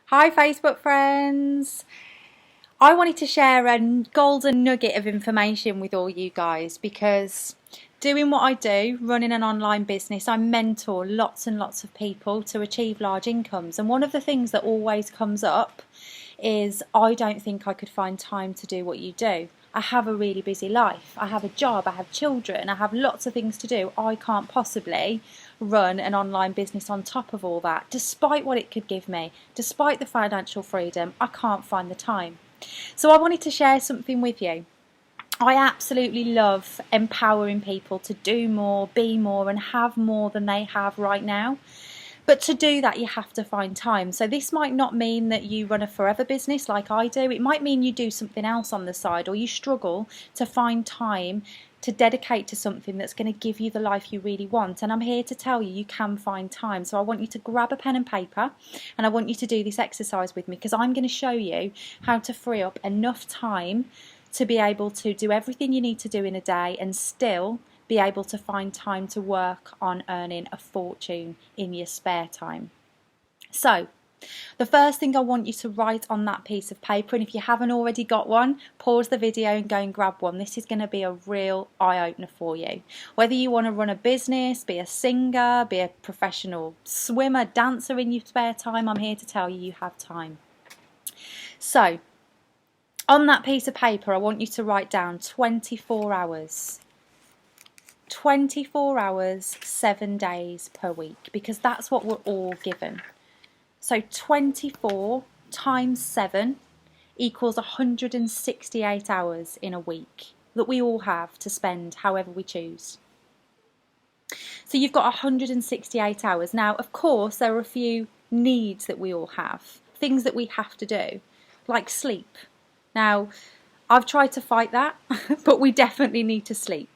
Hi Facebook friends! I wanted to share a golden nugget of information with all you guys because doing what I do, running an online business, I mentor lots and lots of people to achieve large incomes, and one of the things that always comes up is I don't think I could find time to do what you do. I have a really busy life. I have a job, I have children, I have lots of things to do. I can't possibly run an online business on top of all that. Despite what it could give me, despite the financial freedom, I can't find the time. So I wanted to share something with you. I absolutely love empowering people to do more, be more, and have more than they have right now. But to do that, you have to find time. So this might not mean that you run a forever business like I do. It might mean you do something else on the side, or you struggle to find time to dedicate to something that's going to give you the life you really want. And I'm here to tell you, you can find time. So I want you to grab a pen and paper, and I want you to do this exercise with me, because I'm going to show you how to free up enough time to be able to do everything you need to do in a day and still be able to find time to work on earning a fortune in your spare time. So, the first thing I want you to write on that piece of paper, and if you haven't already got one, pause the video and go and grab one. This is going to be a real eye-opener for you. Whether you want to run a business, be a singer, be a professional swimmer, dancer in your spare time, I'm here to tell you, you have time. So, on that piece of paper, I want you to write down 24 hours. 24 hours, 7 days per week, because that's what we're all given. So 24 times 7 equals 168 hours in a week that we all have to spend however we choose. So you've got 168 hours. Now, of course, there are a few needs that we all have, things that we have to do, like sleep. Now, I've tried to fight that, but we definitely need to sleep.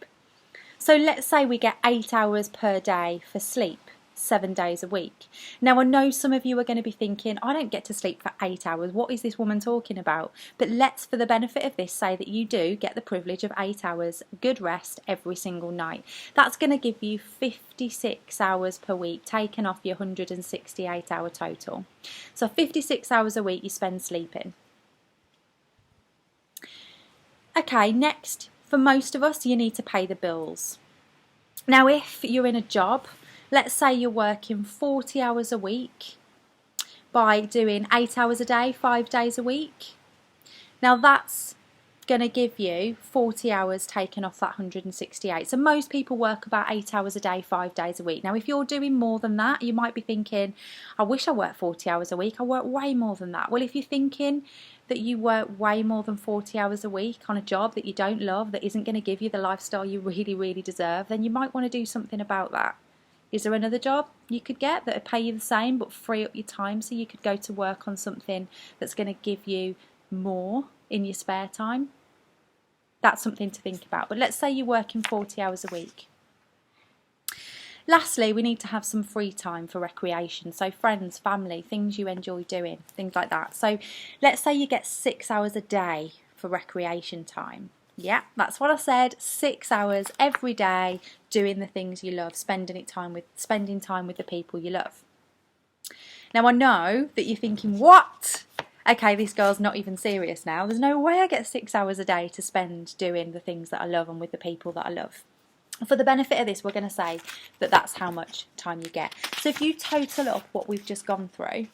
So let's say we get 8 hours per day for sleep, 7 days a week. Now I know some of you are going to be thinking, I don't get to sleep for 8 hours, what is this woman talking about? But let's, for the benefit of this, say that you do get the privilege of 8 hours good rest every single night. That's going to give you 56 hours per week, taken off your 168 hour total. So 56 hours a week you spend sleeping. Okay, next. For most of us, you need to pay the bills. Now, if you're in a job, let's say you're working 40 hours a week by doing 8 hours a day, 5 days a week. Now, that's going to give you 40 hours taken off that 168. So most people work about 8 hours a day, 5 days a week. Now, if you're doing more than that, you might be thinking, I wish I worked 40 hours a week. I work way more than that. Well, if you're thinking that you work way more than 40 hours a week on a job that you don't love, that isn't going to give you the lifestyle you really, really deserve, then you might want to do something about that. Is there another job you could get that would pay you the same but free up your time so you could go to work on something that's going to give you more in your spare time? That's something to think about. But let's say you're working 40 hours a week. Lastly, we need to have some free time for recreation. So friends, family, things you enjoy doing, things like that. So let's say you get 6 hours a day for recreation time. Yeah, that's what I said. 6 hours every day doing the things you love, spending time with the people you love. Now I know that you're thinking, what? Okay, this girl's not even serious now. There's no way I get 6 hours a day to spend doing the things that I love and with the people that I love. For the benefit of this, we're going to say that that's how much time you get. So if you total up what we've just gone through,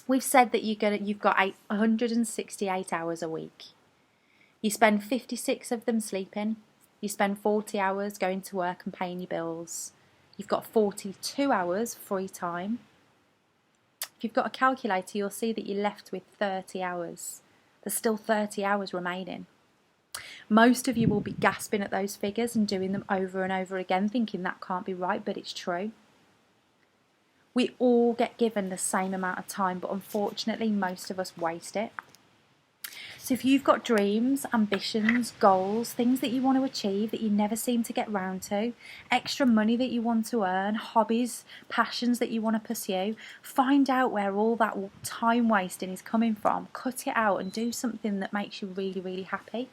we've said that you've got 168 hours a week. You spend 56 of them sleeping. You spend 40 hours going to work and paying your bills. You've got 42 hours free time. If you've got a calculator, you'll see that you're left with 30 hours. There's still 30 hours remaining. Most of you will be gasping at those figures and doing them over and over again, thinking that can't be right, but it's true. We all get given the same amount of time, but unfortunately most of us waste it. So if you've got dreams, ambitions, goals, things that you want to achieve that you never seem to get round to, extra money that you want to earn, hobbies, passions that you want to pursue, find out where all that time wasting is coming from, cut it out and do something that makes you really, really happy.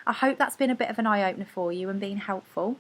I hope that's been a bit of an eye-opener for you and been helpful.